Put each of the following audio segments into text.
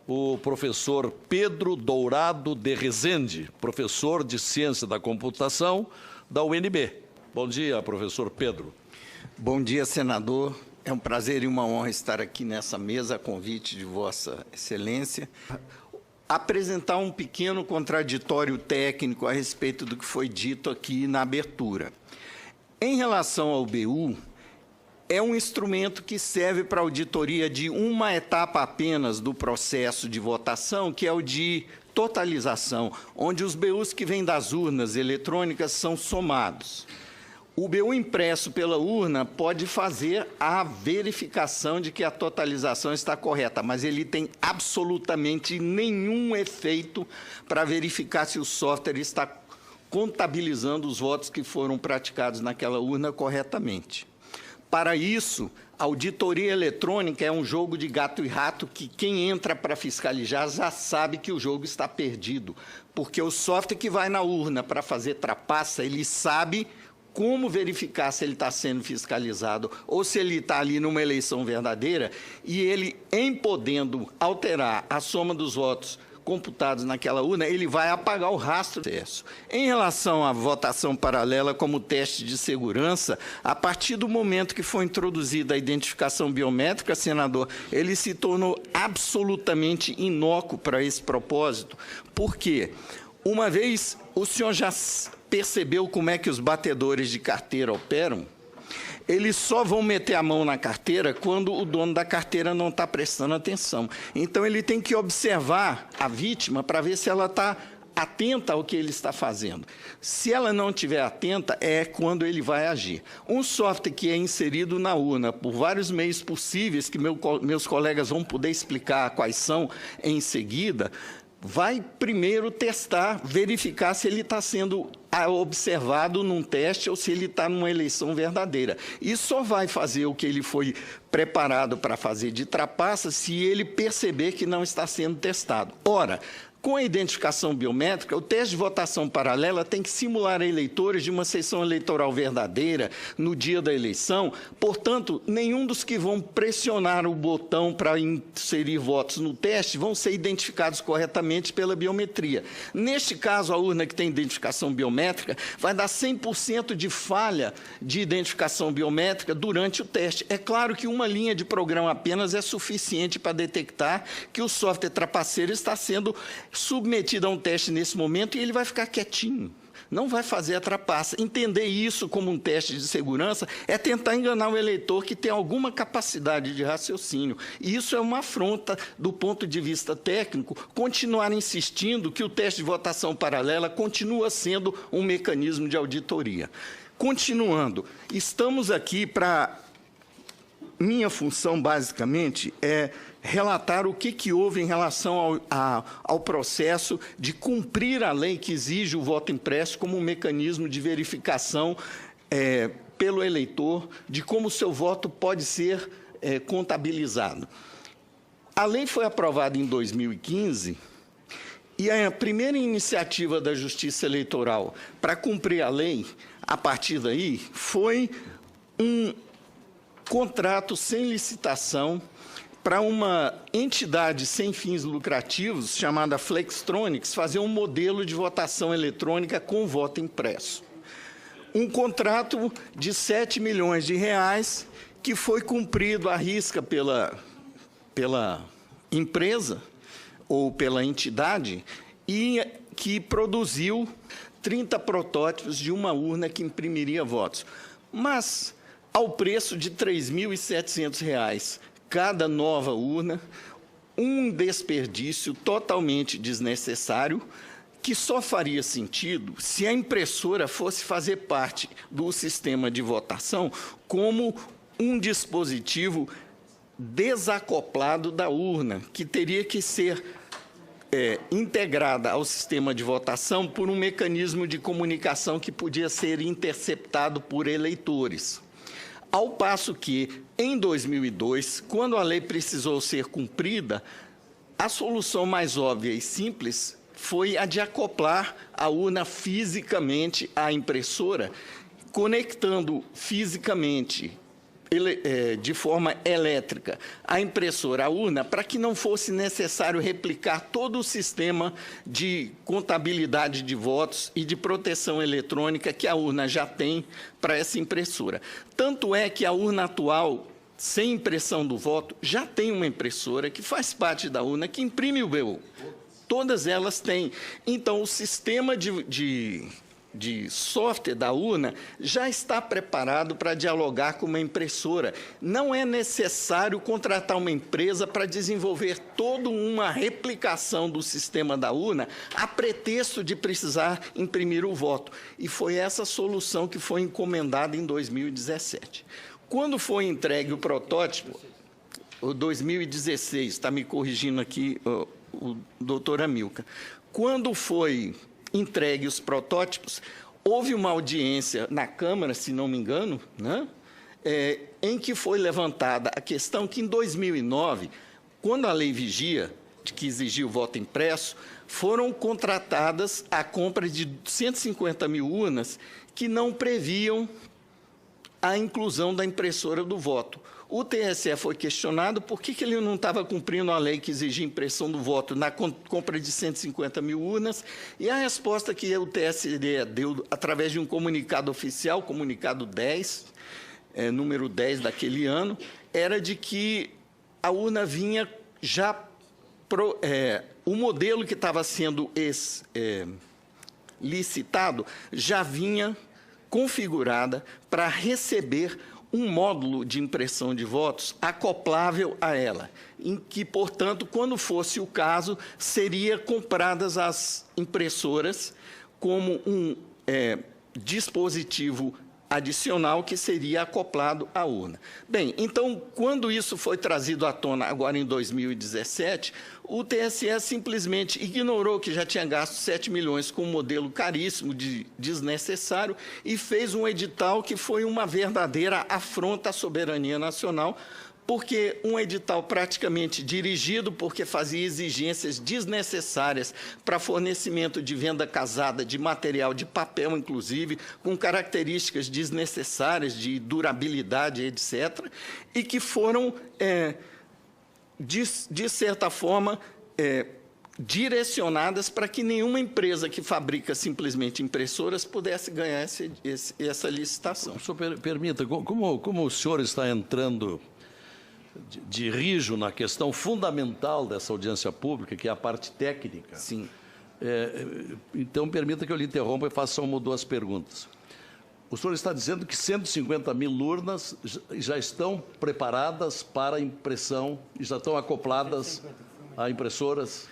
o professor Pedro Dourado de Rezende, professor de Ciência da Computação da UNB. Bom dia, professor Pedro. Bom dia, senador. É um prazer e uma honra estar aqui nessa mesa a convite de Vossa Excelência. Apresentar um pequeno contraditório técnico a respeito do que foi dito aqui na abertura. Em relação ao BU, é um instrumento que serve para auditoria de uma etapa apenas do processo de votação, que é o de totalização, onde os BUs que vêm das urnas eletrônicas são somados. O BU impresso pela urna pode fazer a verificação de que a totalização está correta, mas ele tem absolutamente nenhum efeito para verificar se o software está contabilizando os votos que foram praticados naquela urna corretamente. Para isso, a auditoria eletrônica é um jogo de gato e rato que quem entra para fiscalizar já sabe que o jogo está perdido, porque o software que vai na urna para fazer trapaça, ele sabe como verificar se ele está sendo fiscalizado ou se ele está ali numa eleição verdadeira, e ele, em podendo alterar a soma dos votos computados naquela urna, ele vai apagar o rastro do processo. Em relação à votação paralela como teste de segurança, a partir do momento que foi introduzida a identificação biométrica, senador, ele se tornou absolutamente inócuo para esse propósito. Por quê? Uma vez o senhor já percebeu como é que os batedores de carteira operam? Eles só vão meter a mão na carteira quando o dono da carteira não está prestando atenção. Então, ele tem que observar a vítima para ver se ela está atenta ao que ele está fazendo. Se ela não estiver atenta, é quando ele vai agir. Um software que é inserido na urna por vários meios possíveis, que meus colegas vão poder explicar quais são em seguida, vai primeiro testar, verificar se ele está sendo observado num teste ou se ele está numa eleição verdadeira. E só vai fazer o que ele foi preparado para fazer de trapaça se ele perceber que não está sendo testado. Ora, com a identificação biométrica, o teste de votação paralela tem que simular eleitores de uma sessão eleitoral verdadeira no dia da eleição. Portanto, nenhum dos que vão pressionar o botão para inserir votos no teste vão ser identificados corretamente pela biometria. Neste caso, a urna que tem identificação biométrica vai dar 100% de falha de identificação biométrica durante o teste. É claro que uma linha de programa apenas é suficiente para detectar que o software trapaceiro está sendo submetido a um teste nesse momento e ele vai ficar quietinho, não vai fazer a trapaça. Entender isso como um teste de segurança é tentar enganar o eleitor que tem alguma capacidade de raciocínio. E isso é uma afronta do ponto de vista técnico, continuar insistindo que o teste de votação paralela continua sendo um mecanismo de auditoria. Continuando, estamos aqui para... Minha função, basicamente, é relatar o que houve em relação ao processo de cumprir a lei que exige o voto impresso como um mecanismo de verificação pelo eleitor de como o seu voto pode ser contabilizado. A lei foi aprovada em 2015 e a primeira iniciativa da Justiça Eleitoral para cumprir a lei, a partir daí, foi um contrato sem licitação para uma entidade sem fins lucrativos, chamada Flextronics, fazer um modelo de votação eletrônica com voto impresso. Um contrato de 7 milhões de reais que foi cumprido à risca pela empresa ou pela entidade e que produziu 30 protótipos de uma urna que imprimiria votos. Mas ao preço de R$ 3.700 cada nova urna, um desperdício totalmente desnecessário, que só faria sentido se a impressora fosse fazer parte do sistema de votação como um dispositivo desacoplado da urna, que teria que ser integrada ao sistema de votação por um mecanismo de comunicação que podia ser interceptado por eleitores. Ao passo que, em 2002, quando a lei precisou ser cumprida, a solução mais óbvia e simples foi a de acoplar a urna fisicamente à impressora, conectando fisicamente de forma elétrica a impressora, a urna, para que não fosse necessário replicar todo o sistema de contabilidade de votos e de proteção eletrônica que a urna já tem para essa impressora. Tanto é que a urna atual, sem impressão do voto, já tem uma impressora que faz parte da urna, que imprime o BU. Todas elas têm. Então, o sistema de software da urna já está preparado para dialogar com uma impressora. Não é necessário contratar uma empresa para desenvolver toda uma replicação do sistema da urna a pretexto de precisar imprimir o voto. E foi essa solução que foi encomendada em 2017. Quando foi entregue o protótipo, o 2016, está me corrigindo aqui o doutor Amilcar, quando foi entregue os protótipos, houve uma audiência na Câmara, se não me engano, né, em que foi levantada a questão que, em 2009, quando a Lei Vigia, que exigia o voto impresso, foram contratadas a compra de 150 mil urnas que não previam a inclusão da impressora do voto. O TSE foi questionado por que ele não estava cumprindo a lei que exigia impressão do voto na compra de 150 mil urnas, e a resposta que o TSE deu, através de um comunicado oficial, comunicado 10, número 10 daquele ano, era de que a urna vinha já... o modelo que estava sendo licitado já vinha configurada para receber um módulo de impressão de votos acoplável a ela, em que, portanto, quando fosse o caso, seria compradas as impressoras como um dispositivo adicional que seria acoplado à urna. Bem, então, quando isso foi trazido à tona agora em 2017, o TSE simplesmente ignorou que já tinha gasto 7 milhões com um modelo caríssimo, desnecessário, e fez um edital que foi uma verdadeira afronta à soberania nacional, porque um edital praticamente dirigido, porque fazia exigências desnecessárias para fornecimento de venda casada de material de papel, inclusive, com características desnecessárias de durabilidade, etc., e que foram, de certa forma, direcionadas para que nenhuma empresa que fabrica simplesmente impressoras pudesse ganhar essa licitação. O senhor permita, como o senhor está entrando de rijo na questão fundamental dessa audiência pública, que é a parte técnica. Sim. Então, permita que eu lhe interrompa e faça uma ou duas perguntas. O senhor está dizendo que 150 mil urnas já estão preparadas para impressão e já estão acopladas a impressoras?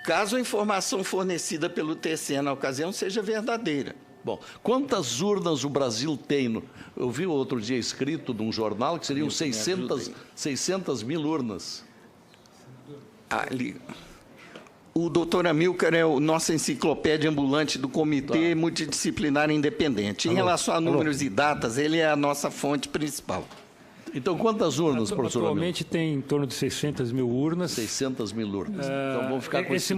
Caso a informação fornecida pelo TSE na ocasião seja verdadeira. Bom, quantas urnas o Brasil tem? Eu vi outro dia escrito num jornal que seriam 600 mil urnas. Ali. O doutor Amilcar é a nossa enciclopédia ambulante do Comitê Multidisciplinar Independente. Em relação a números e datas, ele é a nossa fonte principal. Então, quantas urnas, professor Amilcar? Atualmente tem em torno de 600 mil urnas. 600 mil urnas. Então, vamos ficar com esse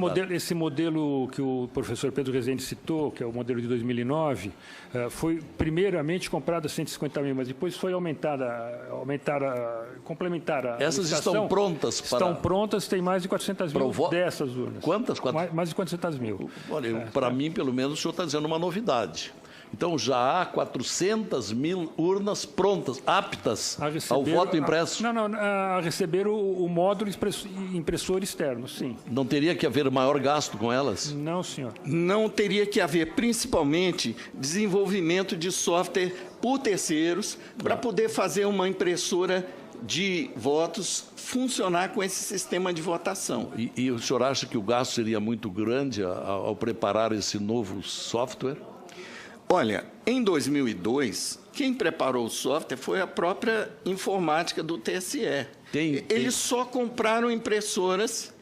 modelo que o professor Pedro Rezende citou, que é o modelo de 2009, foi primeiramente comprado a 150 mil, mas depois foi complementar a Essas licitação. estão prontas para... Estão prontas, tem mais de 400 mil dessas urnas. Quantas? Mais de 400 mil. Olha, para mim, pelo menos, o senhor está dizendo uma novidade. Então, já há 400 mil urnas prontas, aptas ao voto impresso? A receber o módulo impressor externo, sim. Não teria que haver maior gasto com elas? Não, senhor. Não teria que haver, principalmente, desenvolvimento de software por terceiros para poder fazer uma impressora de votos funcionar com esse sistema de votação. E o senhor acha que o gasto seria muito grande ao preparar esse novo software? Olha, em 2002, quem preparou o software foi a própria informática do TSE. Eles só compraram impressoras,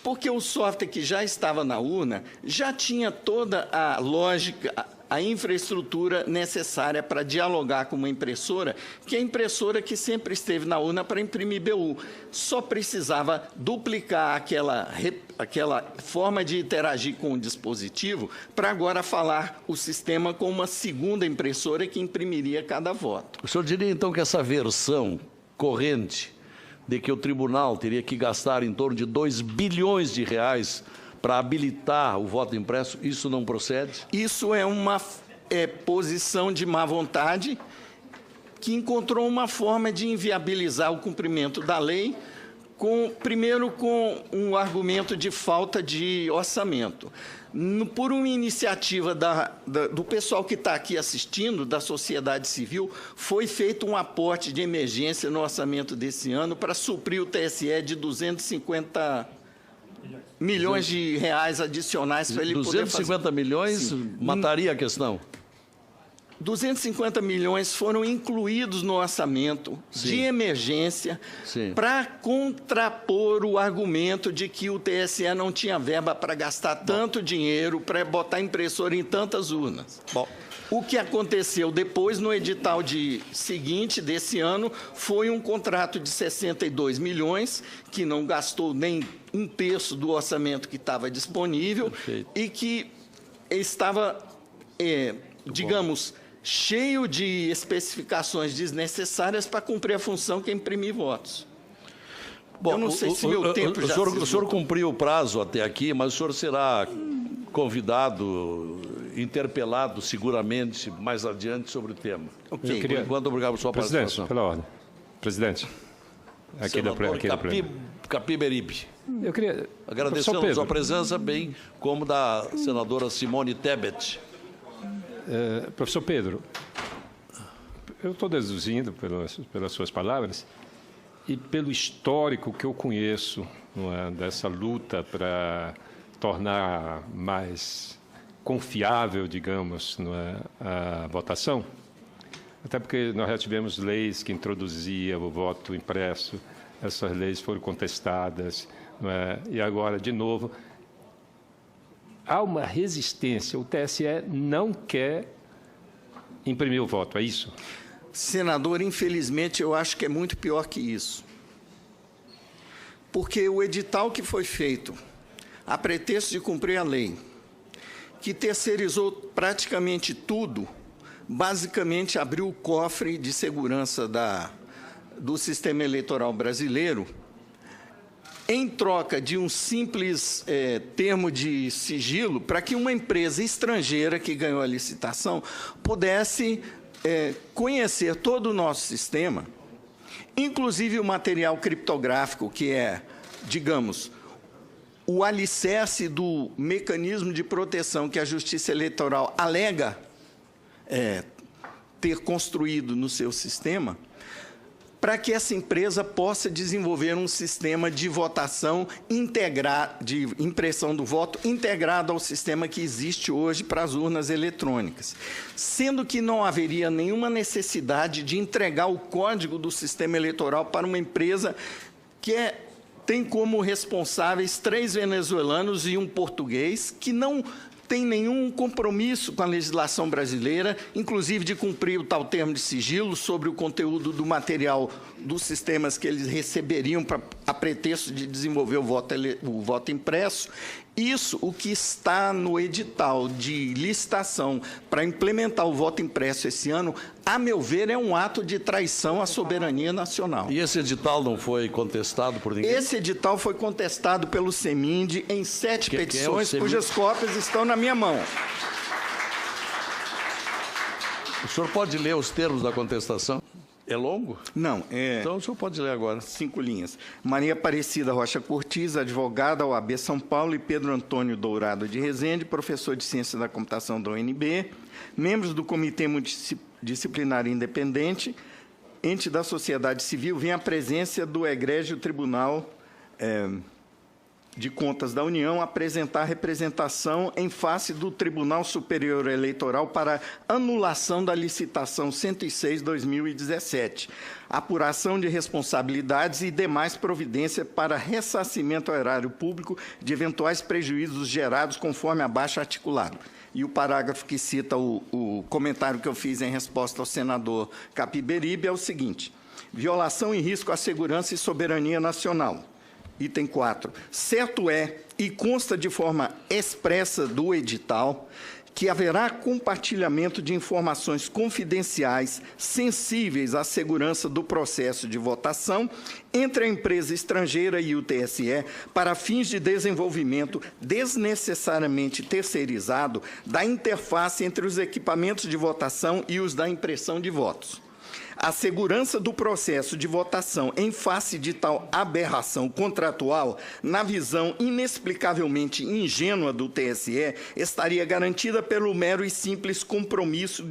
porque o software que já estava na urna já tinha toda a lógica a infraestrutura necessária para dialogar com uma impressora, que é a impressora que sempre esteve na urna para imprimir BU. Só precisava duplicar aquela forma de interagir com o dispositivo para agora falar o sistema com uma segunda impressora que imprimiria cada voto. O senhor diria, então, que essa versão corrente de que o tribunal teria que gastar em torno de 2 bilhões de reais para habilitar o voto impresso, isso não procede? Isso é uma posição de má vontade que encontrou uma forma de inviabilizar o cumprimento da lei, primeiro com um argumento de falta de orçamento. Por uma iniciativa do pessoal que está aqui assistindo, da sociedade civil, foi feito um aporte de emergência no orçamento desse ano para suprir o TSE de 250 milhões de reais adicionais para ele poder fazer. 250 milhões Sim. Mataria a questão? 250 milhões foram incluídos no orçamento de emergência para contrapor o argumento de que o TSE não tinha verba para gastar tanto dinheiro para botar impressora em tantas urnas. Bom, o que aconteceu depois, no edital seguinte desse ano, foi um contrato de 62 milhões, que não gastou nem um terço do orçamento que estava disponível. Perfeito. E que estava, digamos, cheio de especificações desnecessárias para cumprir a função que é imprimir votos. Bom, eu não sei se meu tempo já... O senhor cumpriu o prazo até aqui, mas o senhor será convidado, interpelado seguramente mais adiante sobre o tema. Ok. Por enquanto, obrigado por sua participação. Pela ordem. Presidente. Capiberibe. Eu queria... Agradecemos a presença, bem como da senadora Simone Tebet. Professor Pedro, eu estou deduzindo pelas suas palavras e pelo histórico que eu conheço, não é, dessa luta para tornar mais confiável, digamos, não é, a votação, até porque nós já tivemos leis que introduziam o voto impresso, essas leis foram contestadas, não é, e agora, de novo, há uma resistência, o TSE não quer imprimir o voto, é isso? Senador, infelizmente, eu acho que é muito pior que isso. Porque o edital que foi feito, a pretexto de cumprir a lei, que terceirizou praticamente tudo, basicamente abriu o cofre de segurança do sistema eleitoral brasileiro, em troca de um simples termo de sigilo, para que uma empresa estrangeira que ganhou a licitação pudesse conhecer todo o nosso sistema, inclusive o material criptográfico, que é, digamos, o alicerce do mecanismo de proteção que a Justiça Eleitoral alega ter construído no seu sistema, para que essa empresa possa desenvolver um sistema de votação integrado, de impressão do voto integrado ao sistema que existe hoje para as urnas eletrônicas. Sendo que não haveria nenhuma necessidade de entregar o código do sistema eleitoral para uma empresa que tem como responsáveis 3 venezuelanos e um português, que não tem nenhum compromisso com a legislação brasileira, inclusive de cumprir o tal termo de sigilo sobre o conteúdo do material dos sistemas que eles receberiam a pretexto de desenvolver o voto impresso. Isso, o que está no edital de licitação para implementar o voto impresso esse ano, a meu ver, é um ato de traição à soberania nacional. E esse edital não foi contestado por ninguém? Esse edital foi contestado pelo CEMIND em 7 petições, cujas cópias estão na minha mão. O senhor pode ler os termos da contestação? É longo? Não. Então o senhor pode ler agora. 5 linhas. Maria Aparecida Rocha Cortiz, advogada, OAB São Paulo, e Pedro Antônio Dourado de Rezende, professor de Ciência da Computação da UNB, membros do Comitê Multidisciplinar Independente, ente da sociedade civil, vem à presença do egrégio Tribunal de Contas da União apresentar representação em face do Tribunal Superior Eleitoral para anulação da licitação 106/2017, apuração de responsabilidades e demais providência para ressarcimento ao erário público de eventuais prejuízos gerados conforme abaixo articulado. E o parágrafo que cita o comentário que eu fiz em resposta ao senador Capiberibe é o seguinte: violação e risco à segurança e soberania nacional. Item 4. Certo é, e consta de forma expressa do edital, que haverá compartilhamento de informações confidenciais sensíveis à segurança do processo de votação entre a empresa estrangeira e o TSE para fins de desenvolvimento desnecessariamente terceirizado da interface entre os equipamentos de votação e os da impressão de votos. A segurança do processo de votação em face de tal aberração contratual, na visão inexplicavelmente ingênua do TSE, estaria garantida pelo mero e simples compromisso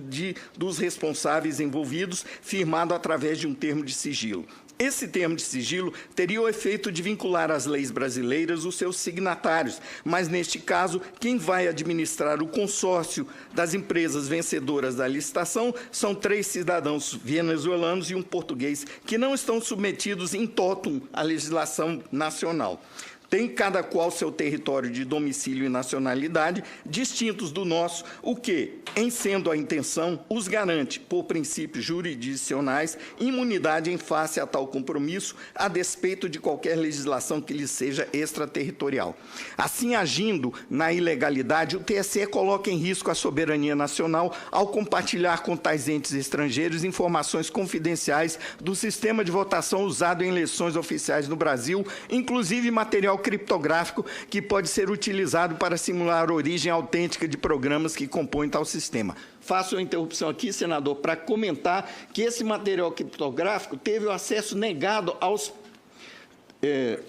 dos responsáveis envolvidos, firmado através de um termo de sigilo. Esse termo de sigilo teria o efeito de vincular às leis brasileiras os seus signatários, mas, neste caso, quem vai administrar o consórcio das empresas vencedoras da licitação são 3 cidadãos venezuelanos e um português, que não estão submetidos in totum à legislação nacional. Tem cada qual seu território de domicílio e nacionalidade distintos do nosso, o que, em sendo a intenção, os garante, por princípios jurisdicionais, imunidade em face a tal compromisso, a despeito de qualquer legislação que lhes seja extraterritorial. Assim, agindo na ilegalidade, o TSE coloca em risco a soberania nacional ao compartilhar com tais entes estrangeiros informações confidenciais do sistema de votação usado em eleições oficiais no Brasil, inclusive material criptográfico que pode ser utilizado para simular a origem autêntica de programas que compõem tal sistema. Faço a interrupção aqui, senador, para comentar que esse material criptográfico teve o acesso negado aos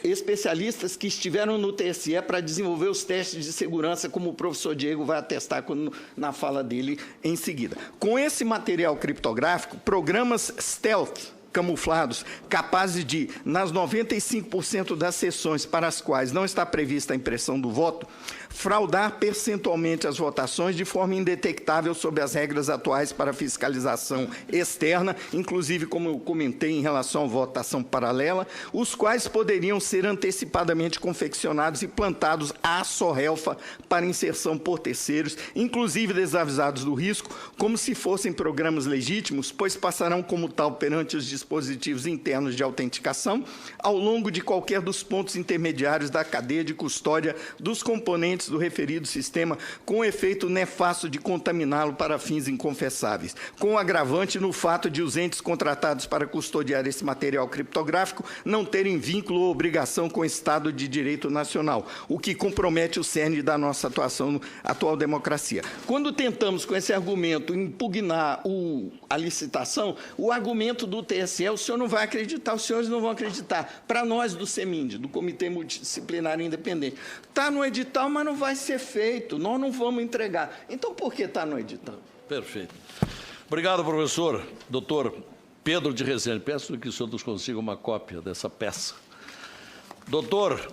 especialistas que estiveram no TSE para desenvolver os testes de segurança, como o professor Diego vai atestar na fala dele em seguida. Com esse material criptográfico, programas stealth, camuflados, capazes de, nas 95% das sessões para as quais não está prevista a impressão do voto, fraudar percentualmente as votações de forma indetectável sob as regras atuais para fiscalização externa, inclusive, como eu comentei, em relação à votação paralela, os quais poderiam ser antecipadamente confeccionados e plantados à sorrelfa para inserção por terceiros, inclusive desavisados do risco, como se fossem programas legítimos, pois passarão como tal perante os dispositivos internos de autenticação ao longo de qualquer dos pontos intermediários da cadeia de custódia dos componentes do referido sistema, com o efeito nefasto de contaminá-lo para fins inconfessáveis, com o agravante no fato de os entes contratados para custodiar esse material criptográfico não terem vínculo ou obrigação com o Estado de Direito Nacional, o que compromete o cerne da nossa atual democracia. Quando tentamos, com esse argumento, impugnar a licitação, o argumento do TSE, o senhor não vai acreditar, os senhores não vão acreditar. Para nós do CEMIND, do Comitê Multidisciplinar Independente, está no edital, mas não vai ser feito, nós não vamos entregar. Então, por que está no edital? Perfeito. Obrigado, professor. Doutor Pedro de Rezende, peço que o senhor nos consiga uma cópia dessa peça. Doutor